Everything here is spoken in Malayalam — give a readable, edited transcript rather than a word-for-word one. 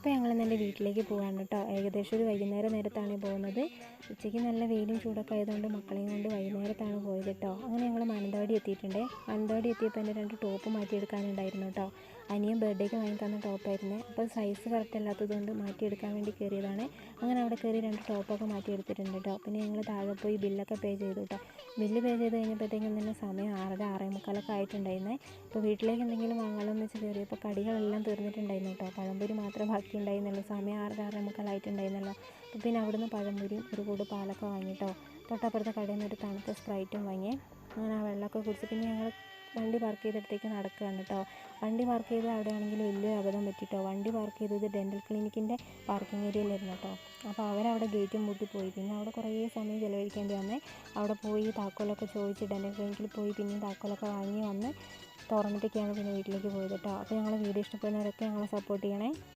അപ്പോൾ ഞങ്ങൾ നല്ല വീട്ടിലേക്ക് പോകാണ് കേട്ടോ. ഏകദേശം ഒരു വൈകുന്നേരം നേരത്താണ് പോകുന്നത്. ഉച്ചയ്ക്ക് നല്ല വെയിലും ചൂടൊക്കെ ആയതുകൊണ്ട് മക്കളെയും കൊണ്ട് വൈകുന്നേരത്താണ് പോയത് കേട്ടോ. അങ്ങനെ ഞങ്ങൾ മാനന്തവാടി എത്തിയിട്ടുണ്ട്. മാനന്തവാടി എത്തിയപ്പോൾ എൻ്റെ 2 ടോപ്പ് മാറ്റിയെടുക്കാനുണ്ടായിരുന്നു കേട്ടോ. അനിയൻ ബർത്ത്ഡേക്ക് വാങ്ങി തന്ന ടോപ്പായിരുന്നു. അപ്പോൾ സൈസ് കറക്റ്റ് അല്ലാത്തതുകൊണ്ട് മാറ്റിയെടുക്കാൻ വേണ്ടി കയറിയതാണ്. അങ്ങനെ അവിടെ കയറി 2 ടോപ്പൊക്കെ മാറ്റിയെടുത്തിട്ടുണ്ട് കേട്ടോ. പിന്നെ ഞങ്ങൾ താഴെ പോയി ബില്ലൊക്കെ പേ ചെയ്തു കേട്ടോ. ബില്ല് പേ ചെയ്ത് കഴിഞ്ഞപ്പോഴത്തേക്കും തന്നെ സമയം 6:30 6:45 ആയിട്ടുണ്ടായിരുന്നേ. അപ്പോൾ വീട്ടിലേക്ക് എന്തെങ്കിലും വാങ്ങാമല്ലോ എന്ന് വെച്ച് കയറിയപ്പോൾ കടികളെല്ലാം തീർന്നിട്ടുണ്ടായിരുന്നു കേട്ടോ. പഴംപൊരി മാത്രമേ ബാക്കി ഉണ്ടായിരുന്നുള്ളൂ. സമയം 6:30 6:45 ആയിട്ടുണ്ടായിരുന്നല്ലോ. അപ്പോൾ പിന്നെ അവിടുന്ന് പഴംപൊരിയും ഒരു കൂട് പാലൊക്കെ വാങ്ങിട്ടോ. തൊട്ടപ്പുറത്തെ കടയിൽ നിന്ന് ഒരു തണുത്ത സ്പ്രൈറ്റും വാങ്ങി. അങ്ങനെ ആ വെള്ളമൊക്കെ കുടിച്ച് പിന്നെ ഞങ്ങൾ വണ്ടി പാർക്ക് ചെയ്തിടത്തേക്ക് നടക്കുകയാണ് കേട്ടോ. വണ്ടി പാർക്ക് ചെയ്ത് അവിടെ ആണെങ്കിൽ വലിയൊരു അബദ്ധം പറ്റിട്ടോ. വണ്ടി പാർക്ക് ചെയ്തത് ഡെൻ്റൽ ക്ലിനിക്കിൻ്റെ പാർക്കിംഗ് ഏരിയയിലായിരുന്നു കേട്ടോ. അപ്പോൾ അവരവിടെ ഗേറ്റും പൂട്ടി പോയി. പിന്നെ അവിടെ കുറേ സമയം ചിലവഴിക്കേണ്ടി വന്നേ. അവിടെ പോയി താക്കോലൊക്കെ ചോദിച്ച് ഡെൻ്റൽ ക്ലിനിക്കിൽ പോയി പിന്നെയും താക്കോലൊക്കെ വാങ്ങി വന്ന് തുറന്നിട്ടൊക്കെയാണ് പിന്നെ വീട്ടിലേക്ക് പോയത് കേട്ടോ. അപ്പോൾ ഞങ്ങളെ വീഡിയോ ഇഷ്ടപ്പെടുന്നവരൊക്കെ ഞങ്ങളെ സപ്പോർട്ട് ചെയ്യണേ.